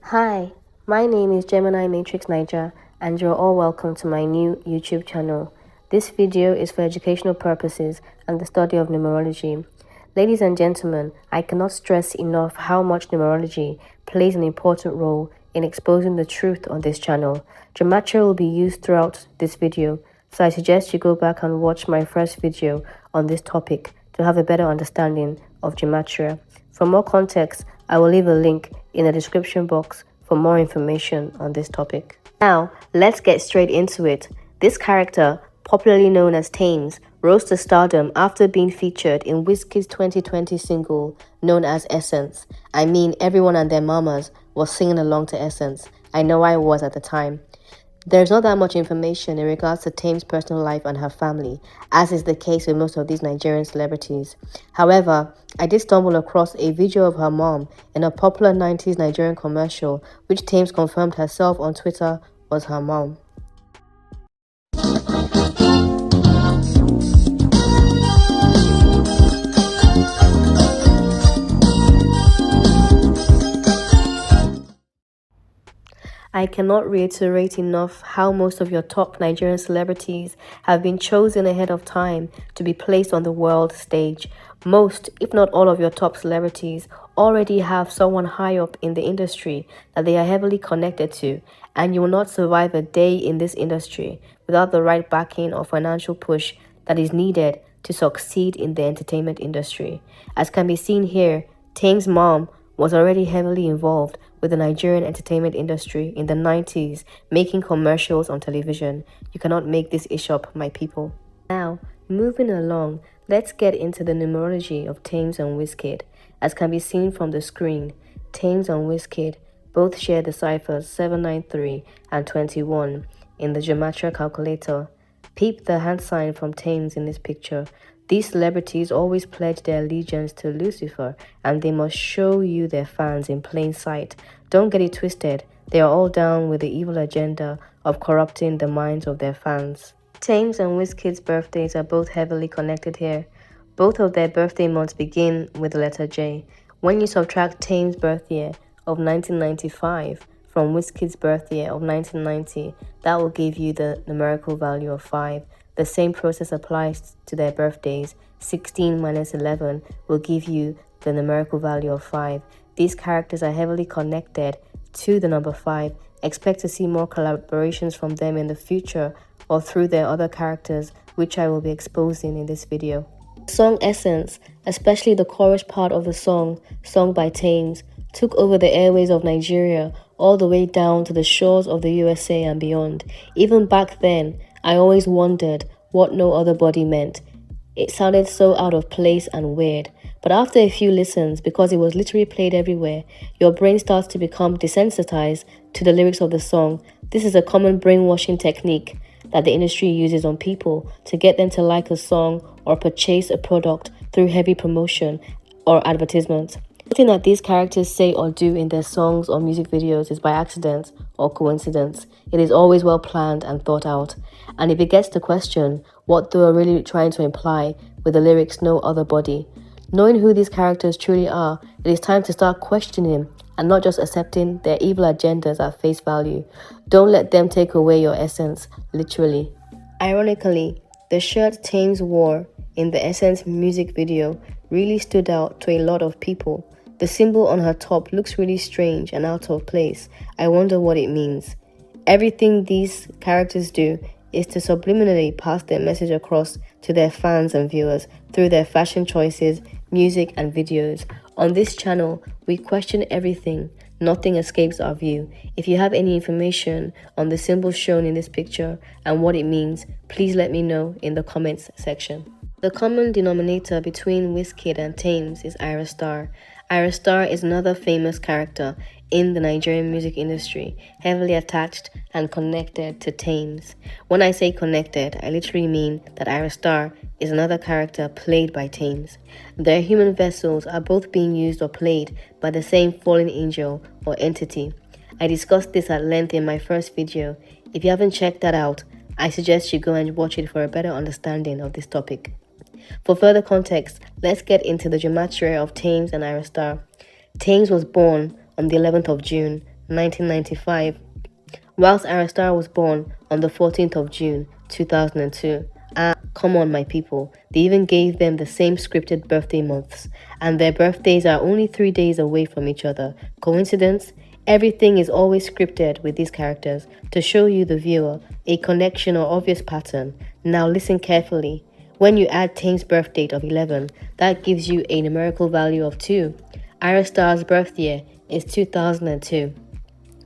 Hi, my name is Gemini Matrix Niger, and you're all welcome to my new YouTube channel. This video is for educational purposes and the study of numerology. Ladies and gentlemen, I cannot stress enough how much numerology plays an important role in exposing the truth on this channel. Gematria will be used throughout this video, so I suggest you go back and watch my first video on this topic to have a better understanding of Gematria. For more context, I will leave a link in the description box for more information on this topic. Now, let's get straight into it. This character, popularly known as Tems, rose to stardom after being featured in Wizkid's 2020 single known as Essence. I mean, everyone and their mamas was singing along to Essence. I know I was at the time. There's not that much information in regards to Tame's personal life and her family, as is the case with most of these Nigerian celebrities. However, I did stumble across a video of her mom in a popular 90s Nigerian commercial, which Tames confirmed herself on Twitter was her mom. I cannot reiterate enough how most of your top Nigerian celebrities have been chosen ahead of time to be placed on the world stage. Most, if not all of your top celebrities, already have someone high up in the industry that they are heavily connected to, and you will not survive a day in this industry without the right backing or financial push that is needed to succeed in the entertainment industry. As can be seen here, Tame's mom was already heavily involved with the Nigerian entertainment industry in the 90s, making commercials on television. You cannot make this ish up, my people. Now, moving along, let's get into the numerology of Tems and Wizkid. As can be seen from the screen, Tems and Wizkid both share the ciphers 793 and 21 in the Gematria calculator. Peep the hand sign from Tems in this picture. These celebrities always pledge their allegiance to Lucifer, and they must show you their fans in plain sight. Don't get it twisted, they are all down with the evil agenda of corrupting the minds of their fans. Tems and Wizkid's birthdays are both heavily connected here. Both of their birthday months begin with the letter J. When you subtract Tems' birth year of 1995 from Wizkid's birth year of 1990, that will give you the numerical value of 5. The same process applies to their birthdays. 16 minus 11 will give you the numerical value of 5. These characters are heavily connected to the number 5. Expect to see more collaborations from them in the future or through their other characters, which I will be exposing in this video. The song Essence, especially the chorus part of the song, sung by Tems, took over the airways of Nigeria all the way down to the shores of the USA and beyond. Even back then, I always wondered what no other body meant. It sounded so out of place and weird. But after a few listens, because it was literally played everywhere, your brain starts to become desensitized to the lyrics of the song. This is a common brainwashing technique that the industry uses on people to get them to like a song or purchase a product through heavy promotion or advertisement. Nothing that these characters say or do in their songs or music videos is by accident or coincidence. It is always well planned and thought out. And it begets the question, what they are really trying to imply with the lyrics "no other body." Knowing who these characters truly are, it is time to start questioning and not just accepting their evil agendas at face value. Don't let them take away your essence, literally. Ironically, the shirt Tems wore in the Essence music video really stood out to a lot of people. The symbol on her top looks really strange and out of place. I wonder what it means. Everything these characters do is to subliminally pass their message across to their fans and viewers through their fashion choices, music and videos. On this channel, we question everything. Nothing escapes our view. If you have any information on the symbol shown in this picture and what it means, please let me know in the comments section. The common denominator between Wizkid and Tems is Ayra Starr. Ayra Starr is another famous character in the Nigerian music industry, heavily attached and connected to Tems. When I say connected, I literally mean that Ayra Starr is another character played by Tems. Their human vessels are both being used or played by the same fallen angel or entity. I discussed this at length in my first video. If you haven't checked that out, I suggest you go and watch it for a better understanding of this topic. For further context, let's get into the gematria of Tems and Ayra Starr. Tems was born on the 11th of June 1995, whilst Ayra Starr was born on the 14th of June 2002. Come on, my people. They even gave them the same scripted birthday months, and their birthdays are only 3 days away from each other. Coincidence? Everything is always scripted with these characters to show you, the viewer, a connection or obvious pattern. Now listen carefully. When you add Tems' birth date of 11, that gives you a numerical value of 2. Ayra Starr's birth year is 2002.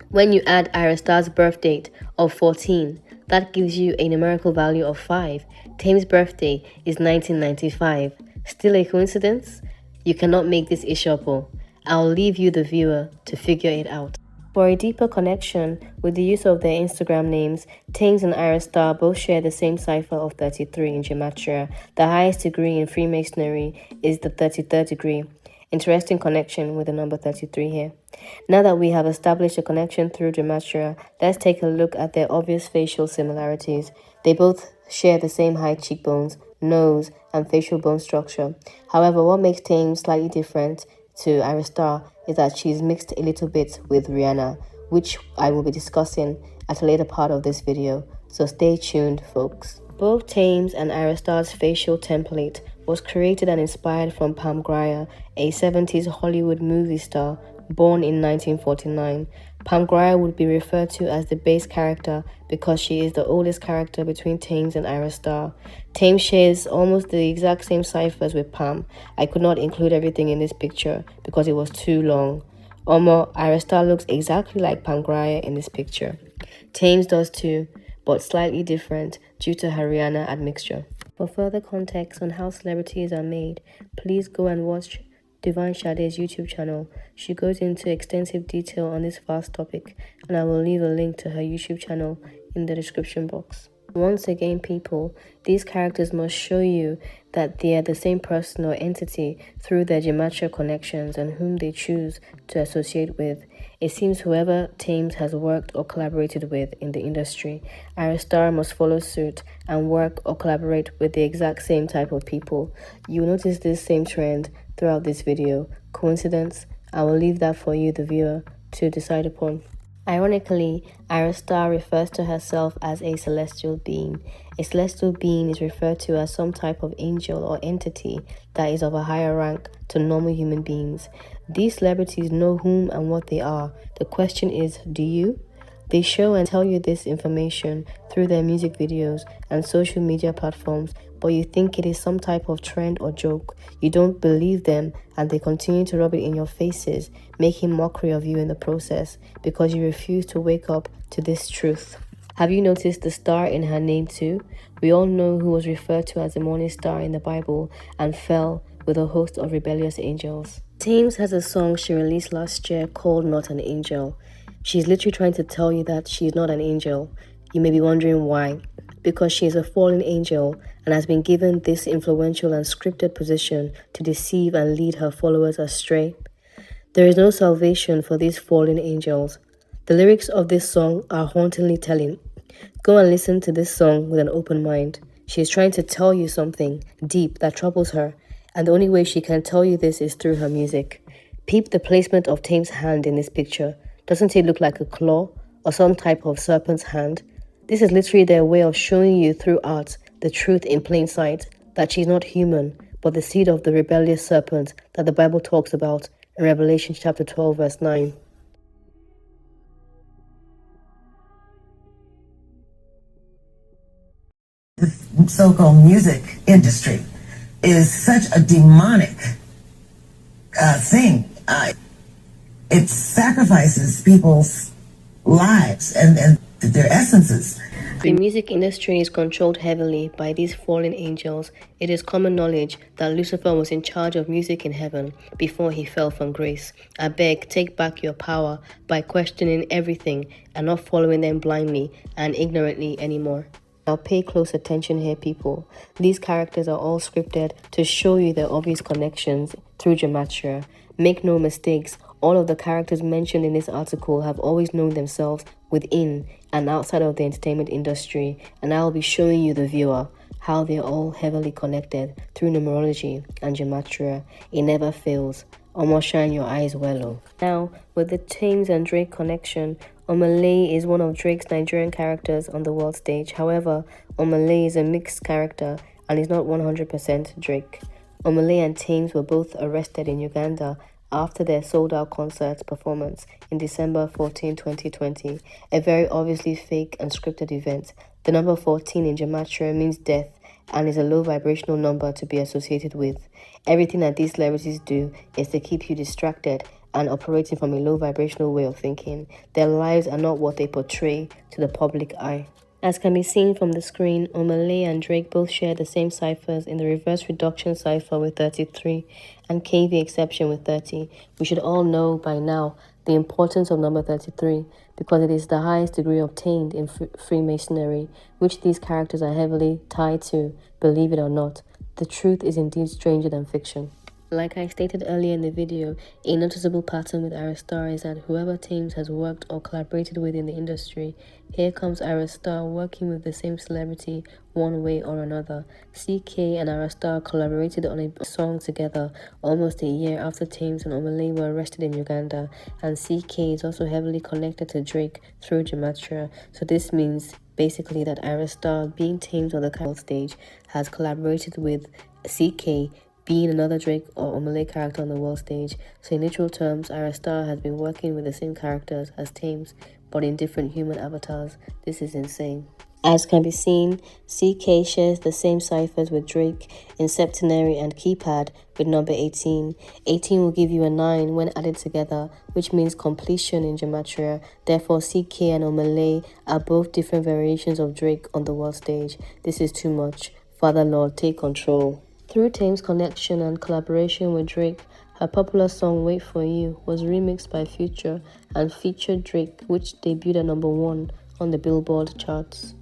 When you add Ayra Starr's birth date of 14, that gives you a numerical value of 5. Tems' birthday is 1995. Still a coincidence? You cannot make this issue up. I'll leave you, the viewer, to figure it out. For a deeper connection with the use of their Instagram names, Tems and Ayra Starr both share the same cipher of 33 in Gematria. The highest degree in Freemasonry is the 33rd degree. Interesting connection with the number 33 here. Now that we have established a connection through Gematria, let's take a look at their obvious facial similarities. They both share the same high cheekbones, nose, and facial bone structure. However, what makes Tems slightly different to Ayra Starr is that she's mixed a little bit with Rihanna, which I will be discussing at a later part of this video, so stay tuned, folks. Both Tems and Ayra Starr's facial template was created and inspired from Pam Grier, a 70s Hollywood movie star born in 1949. Pam Grier would be referred to as the base character because she is the oldest character between Tems and Ayra Starr. Tems shares almost the exact same ciphers with Pam. I could not include everything in this picture because it was too long. Ayra Starr looks exactly like Pam Grier in this picture. Tems does too, but slightly different due to her Rihanna admixture. For further context on how celebrities are made, please go and watch Divine Sade's YouTube channel. She goes into extensive detail on this vast topic, and I will leave a link to her YouTube channel in the description box. Once again, people, these characters must show you that they are the same person or entity through their gematria connections and whom they choose to associate with. It seems whoever Tems has worked or collaborated with in the industry, Ayra Starr must follow suit and work or collaborate with the exact same type of people. You will notice this same trend throughout this video. Coincidence? I will leave that for you, the viewer, to decide upon. Ironically, Ayra Starr refers to herself as a celestial being. A celestial being is referred to as some type of angel or entity that is of a higher rank to normal human beings. These celebrities know whom and what they are. The question is, do you? They show and tell you this information through their music videos and social media platforms, but you think it is some type of trend or joke. You don't believe them, and they continue to rub it in your faces, making mockery of you in the process because you refuse to wake up to this truth. Have you noticed the star in her name too? We all know who was referred to as the morning star in the Bible and fell with a host of rebellious angels. Tems has a song she released last year called Not an Angel. She's literally trying to tell you that she's not an angel. You may be wondering why. Because she is a fallen angel and has been given this influential and scripted position to deceive and lead her followers astray. There is no salvation for these fallen angels. The lyrics of this song are hauntingly telling. Go and listen to this song with an open mind. She is trying to tell you something deep that troubles her, and the only way she can tell you this is through her music. Peep the placement of Tems' hand in this picture. Doesn't it look like a claw or some type of serpent's hand? This is literally their way of showing you through art the truth in plain sight, that she's not human, but the seed of the rebellious serpent that the Bible talks about in Revelation chapter 12, verse 9. The so-called music industry is such a demonic thing. It sacrifices people's lives and their essences. The music industry is controlled heavily by these fallen angels. It is common knowledge that Lucifer was in charge of music in heaven before he fell from grace. I beg, take back your power by questioning everything and not following them blindly and ignorantly anymore. Now pay close attention here, people. These characters are all scripted to show you their obvious connections through gematria. Make no mistakes, all of the characters mentioned in this article have always known themselves within and outside of the entertainment industry, and I will be showing you, the viewer, how they're all heavily connected through numerology and gematria. It never fails. Omo shine your eyes well. Oh. Now, with the Tems and Drake connection, Omah Lay is one of Drake's Nigerian characters on the world stage. However, Omah Lay is a mixed character and is not 100% Drake. Omah Lay and Tems were both arrested in Uganda after their sold-out concert performance in December 14, 2020, a very obviously fake and scripted event. The number 14 in Gematria means death and is a low vibrational number to be associated with. Everything that these celebrities do is to keep you distracted and operating from a low vibrational way of thinking. Their lives are not what they portray to the public eye. As can be seen from the screen, Omah Lay and Drake both share the same ciphers in the reverse reduction cipher with 33 and KV exception with 30. We should all know by now the importance of number 33 because it is the highest degree obtained in Freemasonry, which these characters are heavily tied to, believe it or not. The truth is indeed stranger than fiction. Like I stated earlier in the video, a noticeable pattern with Ayra Starr is that whoever Tems has worked or collaborated with in the industry, here comes Ayra Starr working with the same celebrity one way or another. CK and Ayra Starr collaborated on a song together almost a year after Tems and Omah Lay were arrested in Uganda, and CK is also heavily connected to Drake through Gematria, so this means basically that Ayra Starr, being Tems on the stage, has collaborated with CK, being another Drake or Omah Lay character on the world stage. So in literal terms, Ayra Starr has been working with the same characters as Tems, but in different human avatars. This is insane. As can be seen, CK shares the same ciphers with Drake in septenary and keypad with number 18. 18 will give you a 9 when added together, which means completion in Gematria. Therefore, CK and Omah Lay are both different variations of Drake on the world stage. This is too much. Father Lord, take control. Through Tems' connection and collaboration with Drake, her popular song Wait For You was remixed by Future and featured Drake, which debuted at number 1 on the Billboard charts.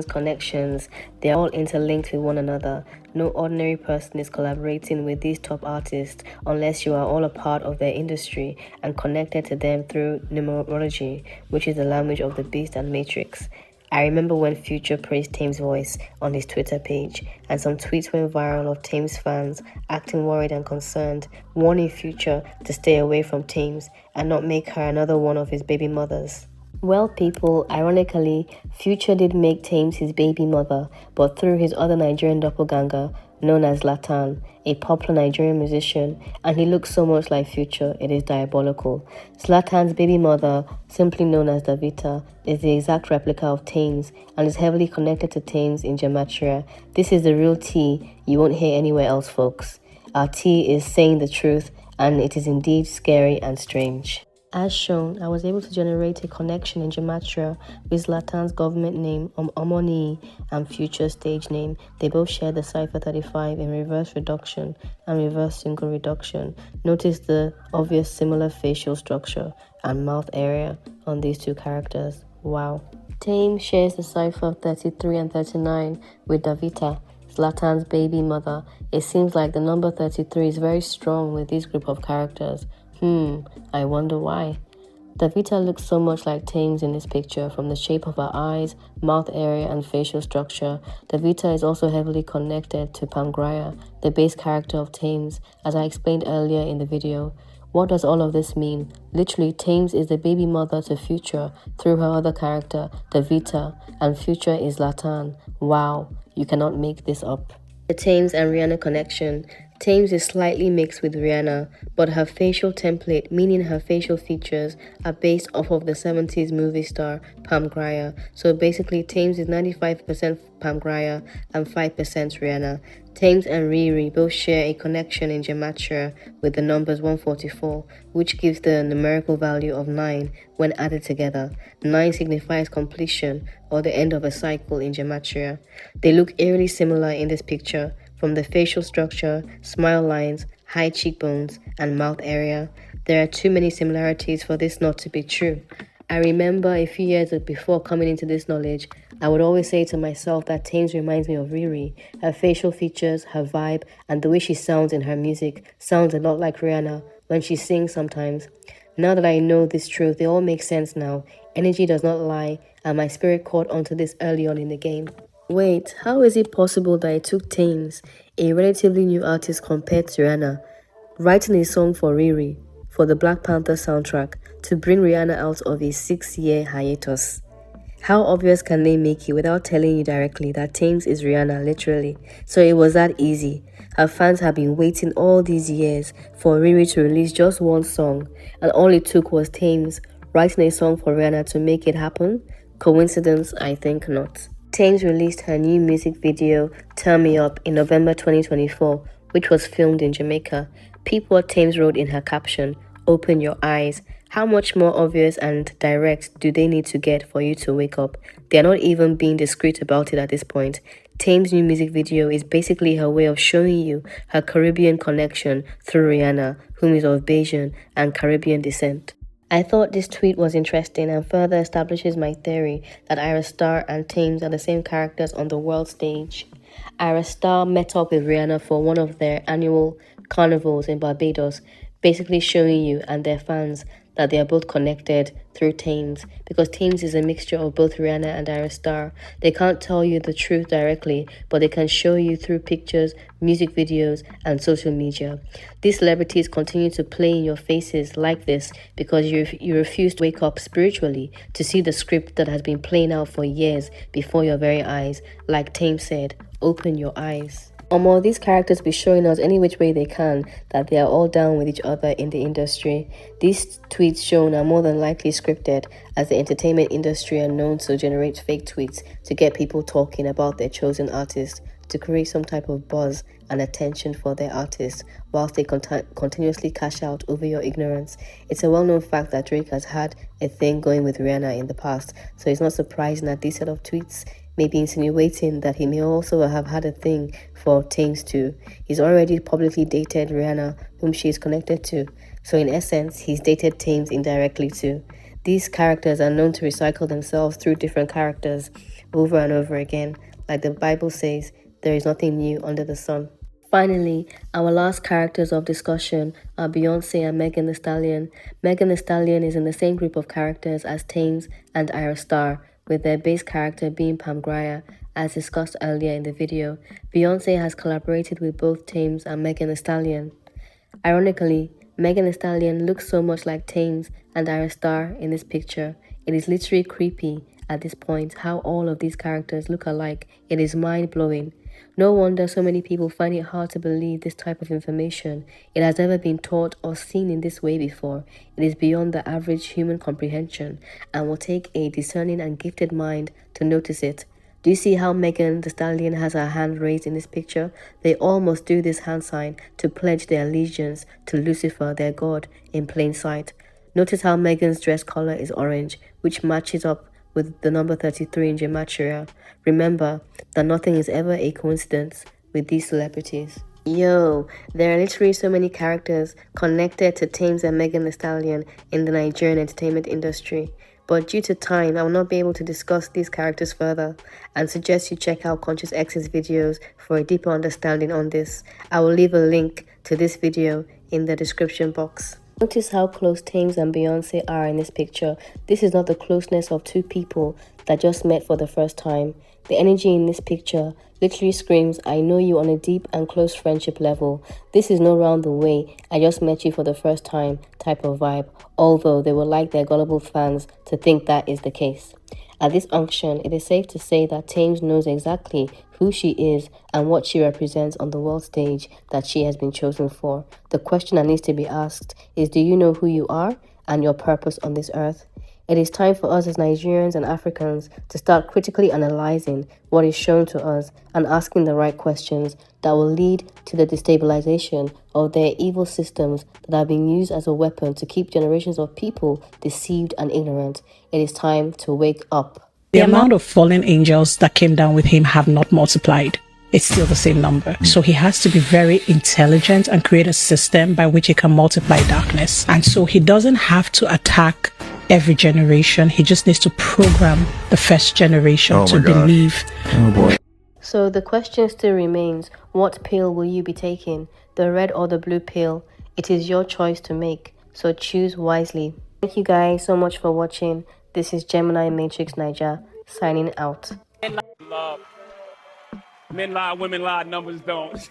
Connections, they're all interlinked with one another. No ordinary person is collaborating with these top artists unless you are all a part of their industry and connected to them through numerology, which is the language of the beast and matrix. I remember when Future praised Tems' voice on his Twitter page, and some tweets went viral of Tems fans acting worried and concerned, warning Future to stay away from Tems and not make her another one of his baby mothers. Well, people, ironically, Future did make Tems his baby mother, but through his other Nigerian doppelganger, known as Zlatan, a popular Nigerian musician, and he looks so much like Future, it is diabolical. Zlatan's baby mother, simply known as Davita, is the exact replica of Tems and is heavily connected to Tems in Gematria. This is the real tea you won't hear anywhere else, folks. Our tea is saying the truth, and it is indeed scary and strange. As shown, I was able to generate a connection in Gematria with Zlatan's government name, Omah Lay, and Future stage name. They both share the cipher 35 in reverse reduction and reverse single reduction. Notice the obvious similar facial structure and mouth area on these two characters. Wow. Tems shares the cipher 33 and 39 with Davita, Zlatan's baby mother. It seems like the number 33 is very strong with this group of characters. I wonder why. Davita looks so much like Tems in this picture, from the shape of her eyes, mouth area, and facial structure. Davita is also heavily connected to Pangraya, the base character of Tems, as I explained earlier in the video. What does all of this mean? Literally, Tems is the baby mother to Future through her other character, Davita, and Future is Zlatan. Wow, you cannot make this up. The Tems and Rihanna connection. Tems is slightly mixed with Rihanna, but her facial template, meaning her facial features, are based off of the 70s movie star Pam Grier. So basically, Tems is 95% Pam Grier and 5% Rihanna. Tems and Riri both share a connection in Gematria with the numbers 144, which gives the numerical value of 9 when added together. 9 signifies completion or the end of a cycle in Gematria. They look eerily similar in this picture, from the facial structure, smile lines, high cheekbones, and mouth area. There are too many similarities for this not to be true. I remember a few years before coming into this knowledge, I would always say to myself that Tems reminds me of Riri. Her facial features, her vibe, and the way she sounds in her music sounds a lot like Rihanna when she sings sometimes. Now that I know this truth, they all make sense now. Energy does not lie, and my spirit caught onto this early on in the game. Wait, how is it possible that it took Tems, a relatively new artist compared to Rihanna, writing a song for Riri for the Black Panther soundtrack to bring Rihanna out of a 6-year hiatus. How obvious can they make it without telling you directly that Tems is Rihanna, literally? So it was that easy. Her fans have been waiting all these years for Riri to release just one song, and all it took was Tems writing a song for Rihanna to make it happen? Coincidence? I think not. Tems released her new music video, Turn Me Up, in November 2024, which was filmed in Jamaica. Peep what Tems wrote in her caption, "Open your eyes." How much more obvious and direct do they need to get for you to wake up? They're not even being discreet about it at this point. Tame's new music video is basically her way of showing you her Caribbean connection through Rihanna, whom is of Bayesian and Caribbean descent. I thought this tweet was interesting and further establishes my theory that Ayra Starr and Tems are the same characters on the world stage. Ayra Starr met up with Rihanna for one of their annual carnivals in Barbados, basically showing you and their fans that they are both connected through Tems, because Tems is a mixture of both Rihanna and Ayra Starr. They can't tell you the truth directly, but they can show you through pictures, music videos, and social media. These celebrities continue to play in your faces like this because you refuse to wake up spiritually to see the script that has been playing out for years before your very eyes. Like Tems said, open your eyes. Omah, these characters be showing us any which way they can that they are all down with each other in the industry. These tweets shown are more than likely scripted, as the entertainment industry are known to generate fake tweets to get people talking about their chosen artist, to create some type of buzz and attention for their artist, whilst they continuously cash out over your ignorance. It's a well-known fact that Drake has had a thing going with Rihanna in the past, so it's not surprising that these set of tweets may be insinuating that he may also have had a thing for Tems too. He's already publicly dated Rihanna, whom she is connected to, so in essence, he's dated Tems indirectly too. These characters are known to recycle themselves through different characters over and over again. Like the Bible says, there is nothing new under the sun. Finally, our last characters of discussion are Beyonce and Megan Thee Stallion. Megan Thee Stallion is in the same group of characters as Tems and Ayra Starr, with their base character being Pam Grier, as discussed earlier in the video. Beyonce has collaborated with both Tems and Megan Thee Stallion. Ironically, Megan Thee Stallion looks so much like Tems and Ayra Starr in this picture. It is literally creepy at this point how all of these characters look alike. It is mind-blowing. No wonder so many people find it hard to believe this type of information. It has never been taught or seen in this way before. It is beyond the average human comprehension and will take a discerning and gifted mind to notice it. Do you see how Megan Thee Stallion has her hand raised in this picture? They all must do this hand sign to pledge their allegiance to Lucifer, their god, in plain sight. Notice how Megan's dress color is orange, which matches up with the number 33 in Gematria. Remember that nothing is ever a coincidence with these celebrities. Yo, there are literally so many characters connected to Tems and Megan Thee Stallion in the Nigerian entertainment industry. But due to time, I will not be able to discuss these characters further and suggest you check out Conscious X's videos for a deeper understanding on this. I will leave a link to this video in the description box. Notice how close Tems and Beyonce are in this picture. This is not the closeness of two people that just met for the first time. The energy in this picture literally screams, I know you on a deep and close friendship level. This is no round the way, I just met you for the first time type of vibe, although they would like their gullible fans to think that is the case. At this junction, it is safe to say that Tems knows exactly who she is and what she represents on the world stage that she has been chosen for. The question that needs to be asked is, do you know who you are and your purpose on this earth? It is time for us as Nigerians and Africans to start critically analyzing what is shown to us and asking the right questions that will lead to the destabilization of their evil systems that are being used as a weapon to keep generations of people deceived and ignorant. It is time to wake up. The amount of fallen angels that came down with him have not multiplied. It's still the same number. So he has to be very intelligent and create a system by which he can multiply darkness. And so he doesn't have to attack every generation. He just needs to program the first generation to believe. Oh boy. So the question still remains, what pill will you be taking? The red or the blue pill? It is your choice to make, so choose wisely. Thank you guys so much for watching. This is Gemini Matrix Niger, signing out. Love. Men lie, women lie, numbers don't.